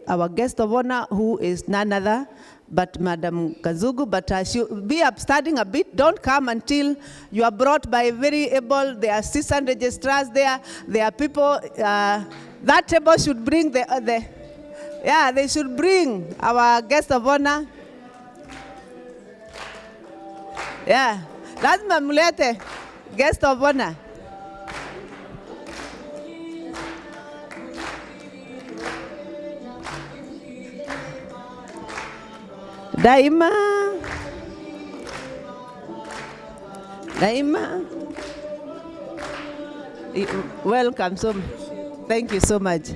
our guest of honor, who is none other but Madam Kazugu, but she'll be upstanding a bit. Don't come until you are brought by very able, there are assistant registrars there are people, that table should bring they should bring our guest of honor. Yeah, that's Mamulete, guest of honor. Daima. Welcome. So, thank you so much.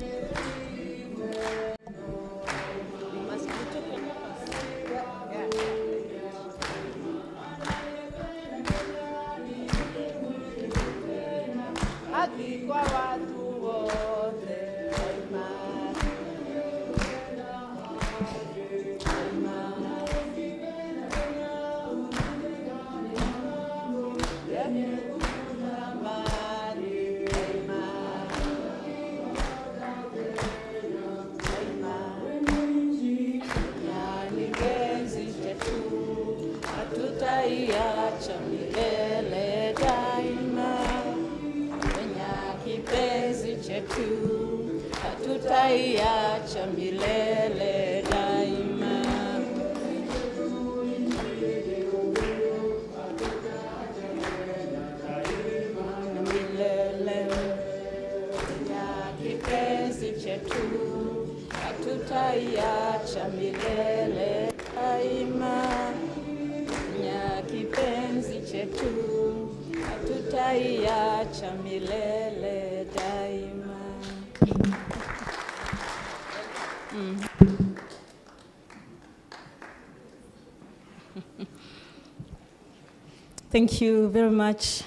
Thank you very much,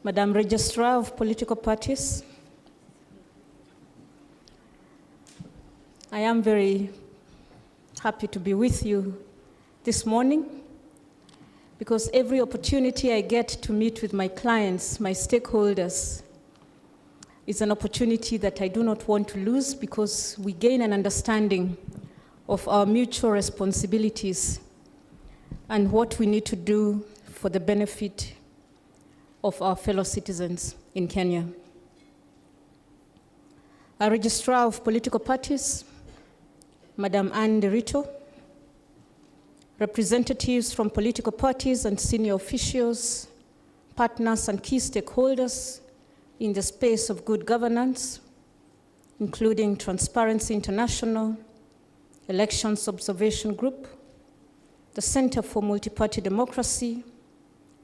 Madam Registrar of Political Parties. I am very happy to be with you this morning because every opportunity I get to meet with my clients, my stakeholders, is an opportunity that I do not want to lose because we gain an understanding of our mutual responsibilities and what we need to do for the benefit of our fellow citizens in Kenya. Our Registrar of Political Parties, Madam Anne Derito, representatives from political parties and senior officials, partners and key stakeholders in the space of good governance, including Transparency International, Elections Observation Group, the Center for Multi-Party Democracy,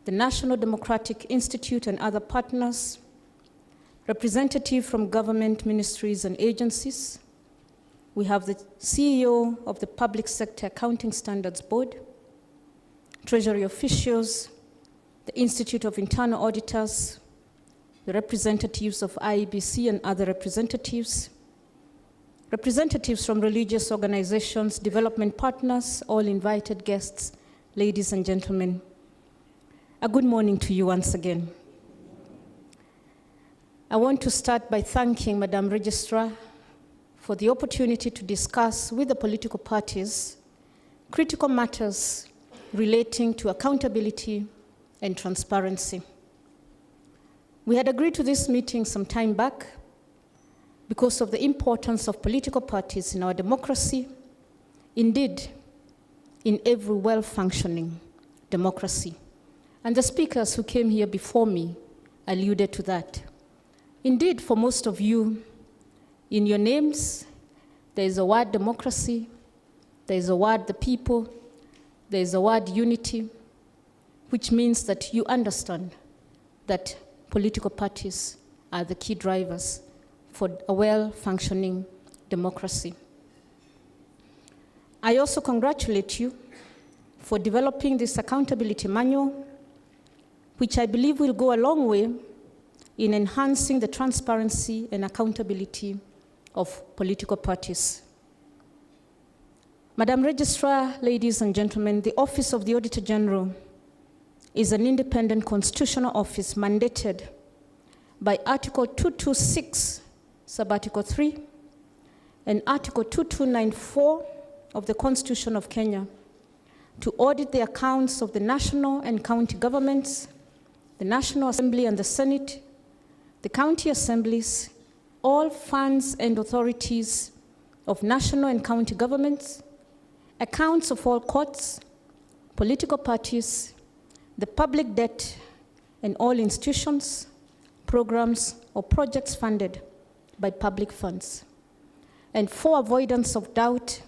the National Democratic Institute and other partners, representatives from government ministries and agencies. We have the CEO of the Public Sector Accounting Standards Board, Treasury officials, the Institute of Internal Auditors, the representatives of IEBC and other representatives from religious organizations, development partners, all invited guests, ladies and gentlemen. A good morning to you once again. I want to start by thanking Madam Registrar for the opportunity to discuss with the political parties critical matters relating to accountability and transparency. We had agreed to this meeting some time back because of the importance of political parties in our democracy, indeed, in every well-functioning democracy. And the speakers who came here before me alluded to that. Indeed, for most of you, in your names, there is a word democracy, there is a word the people, there is a word unity, which means that you understand that political parties are the key drivers for a well-functioning democracy. I also congratulate you for developing this accountability manual, which I believe will go a long way in enhancing the transparency and accountability of political parties. Madam Registrar, ladies and gentlemen, the Office of the Auditor General is an independent constitutional office mandated by Article 226, Sub-Article 3, and Article 2294 of the Constitution of Kenya to audit the accounts of the national and county governments, the National Assembly and the Senate, the county assemblies, all funds and authorities of national and county governments, accounts of all courts, political parties, the public debt, and all institutions, programs, or projects funded by public funds. And for avoidance of doubt,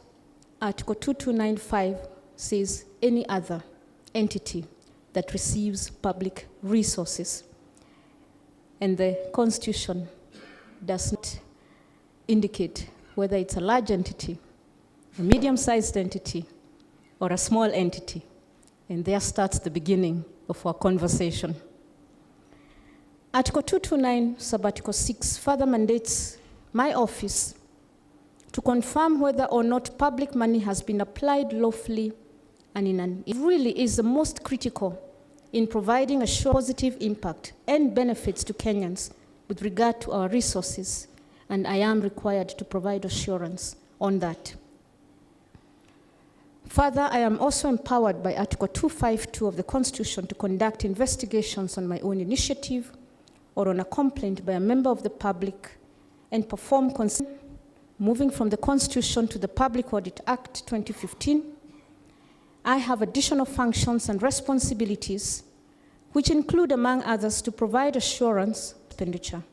Article 2295 says any other entity that receives public resources. And the Constitution does not indicate whether it's a large entity, a medium-sized entity, or a small entity. And there starts the beginning of our conversation. Article 229, Sub-Article 6, further mandates my office to confirm whether or not public money has been applied lawfully and it really is the most critical in providing a positive impact and benefits to Kenyans with regard to our resources, and I am required to provide assurance on that. Further, I am also empowered by Article 252 of the Constitution to conduct investigations on my own initiative or on a complaint by a member of the public and perform moving from the Constitution to the Public Audit Act 2015. I have additional functions and responsibilities, which include, among others, to provide assurance expenditure.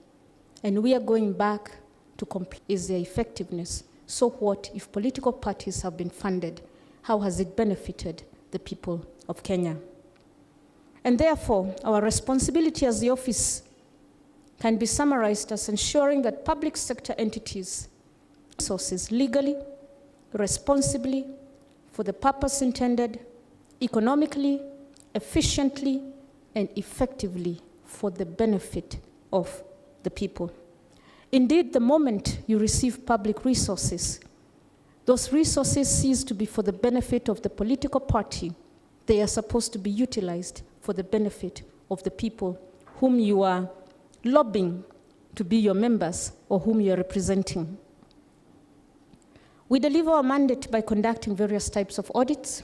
And we are going back to complete is their effectiveness. So what if political parties have been funded? How has it benefited the people of Kenya? And therefore, our responsibility as the office can be summarized as ensuring that public sector entities resources legally, responsibly, for the purpose intended, economically, efficiently, and effectively for the benefit of the people. Indeed, the moment you receive public resources, those resources cease to be for the benefit of the political party. They are supposed to be utilized for the benefit of the people whom you are lobbying to be your members or whom you are representing. We deliver our mandate by conducting various types of audits.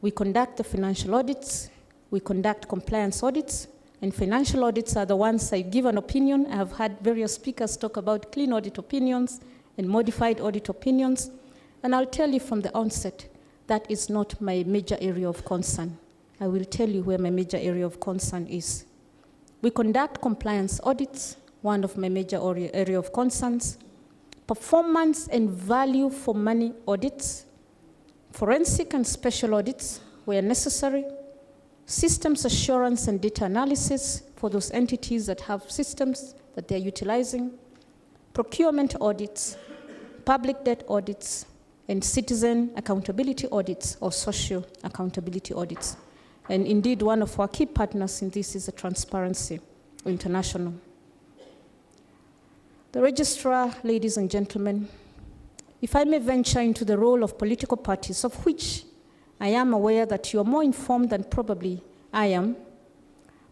We conduct the financial audits, we conduct compliance audits, and financial audits are the ones I give an opinion. I have had various speakers talk about clean audit opinions and modified audit opinions, and I'll tell you from the onset, that is not my major area of concern. I will tell you where my major area of concern is. We conduct compliance audits, one of my major area of concerns, performance and value for money audits, forensic and special audits where necessary, systems assurance and data analysis for those entities that have systems that they're utilizing, procurement audits, public debt audits, and citizen accountability audits or social accountability audits. And indeed, one of our key partners in this is the Transparency International. The Registrar, ladies and gentlemen, if I may venture into the role of political parties, of which I am aware that you are more informed than probably I am,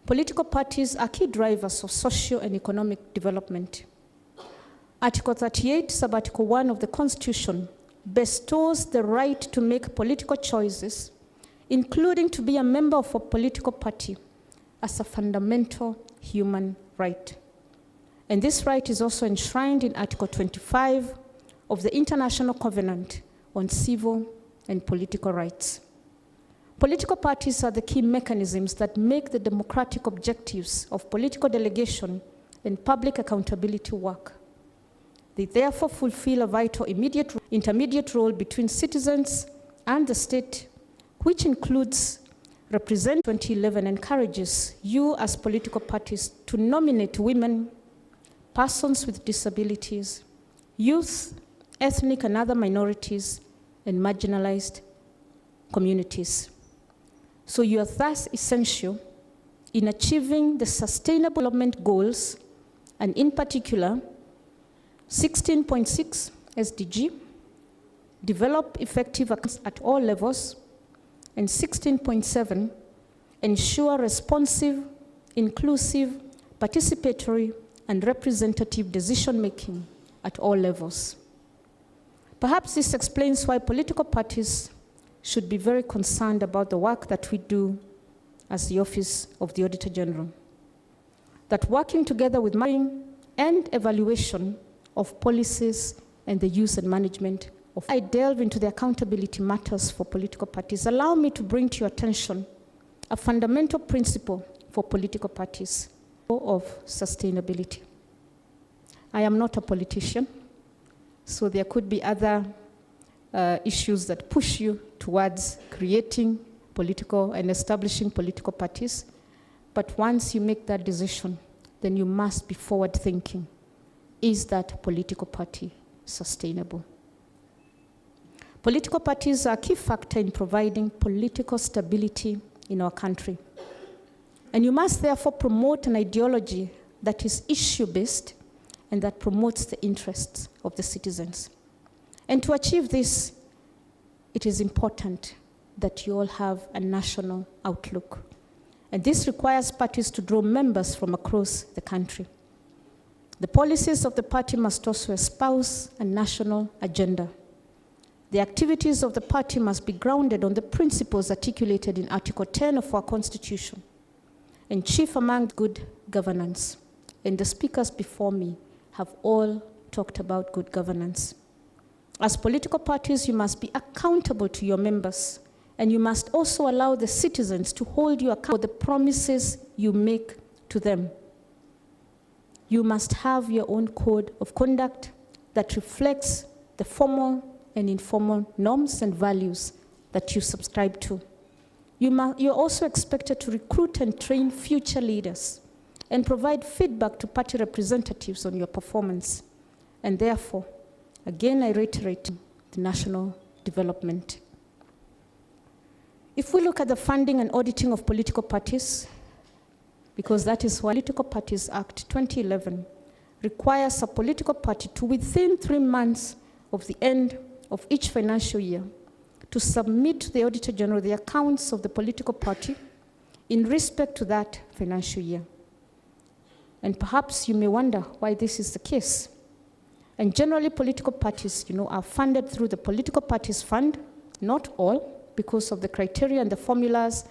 political parties are key drivers of social and economic development. Article 38, Sub-Article 1 of the Constitution bestows the right to make political choices, including to be a member of a political party, as a fundamental human right. And this right is also enshrined in Article 25 of the International Covenant on Civil and Political Rights. Political parties are the key mechanisms that make the democratic objectives of political delegation and public accountability work. They therefore fulfill a vital intermediate role between citizens and the state, which includes 2011 encourages you as political parties to nominate women, persons with disabilities, youth, ethnic and other minorities, and marginalized communities. So you are thus essential in achieving the Sustainable Development Goals, and in particular, 16.6 SDG, develop effective actions at all levels, and 16.7, ensure responsive, inclusive, participatory, and representative decision-making at all levels. Perhaps this explains why political parties should be very concerned about the work that we do as the Office of the Auditor General. That working together with monitoring and evaluation of policies and the use and management of I delve into the accountability matters for political parties. Allow me to bring to your attention a fundamental principle for political parties of sustainability. I am not a politician, so there could be other issues that push you towards creating political and establishing political parties. But once you make that decision, then you must be forward-thinking. Is that political party sustainable? Political parties are a key factor in providing political stability in our country. And you must therefore promote an ideology that is issue-based and that promotes the interests of the citizens. And to achieve this, it is important that you all have a national outlook. And this requires parties to draw members from across the country. The policies of the party must also espouse a national agenda. The activities of the party must be grounded on the principles articulated in Article 10 of our Constitution, and chief among good governance. And the speakers before me have all talked about good governance. As political parties, you must be accountable to your members, and you must also allow the citizens to hold you accountable for the promises you make to them. You must have your own code of conduct that reflects the formal and informal norms and values that you subscribe to. You're also expected to recruit and train future leaders and provide feedback to party representatives on your performance. And therefore, again, I reiterate the national development. If we look at the funding and auditing of political parties, because that is why Political Parties Act 2011 requires a political party to, within 3 months of the end of each financial year, to submit to the Auditor General the accounts of the political party in respect to that financial year. And perhaps you may wonder why this is the case. And generally, political parties, are funded through the Political Parties Fund, not all, because of the criteria and the formulas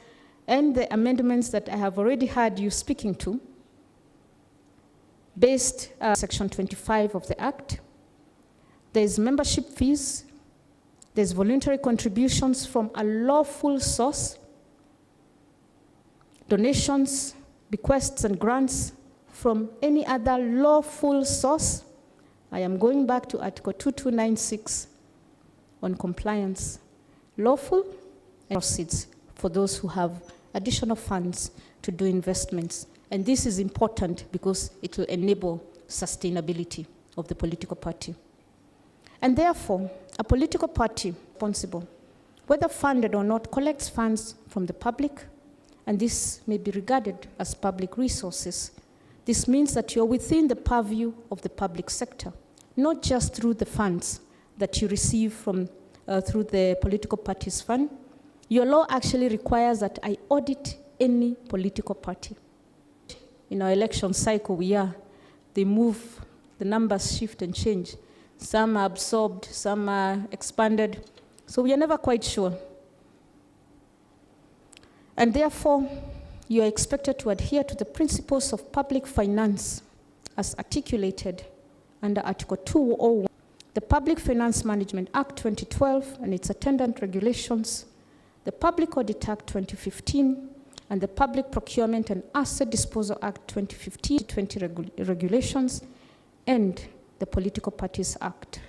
and the amendments that I have already heard you speaking to, based Section 25 of the Act. There's membership fees, there's voluntary contributions from a lawful source, donations, bequests, and grants from any other lawful source. I am going back to Article 2296 on compliance. Lawful and proceeds for those who have additional funds to do investments. And this is important because it will enable sustainability of the political party. And therefore, a political party responsible, whether funded or not, collects funds from the public, and this may be regarded as public resources. This means that you're within the purview of the public sector, not just through the funds that you receive from through the Political Parties Fund. Your law actually requires that I audit any political party. In our election cycle, they move, the numbers shift and change. Some are absorbed, some are expanded. So we are never quite sure. And therefore, you are expected to adhere to the principles of public finance as articulated under Article 201, the Public Finance Management Act 2012 and its attendant regulations, the Public Audit Act 2015, and the Public Procurement and Asset Disposal Act 2015-20 regulations, and the Political Parties Act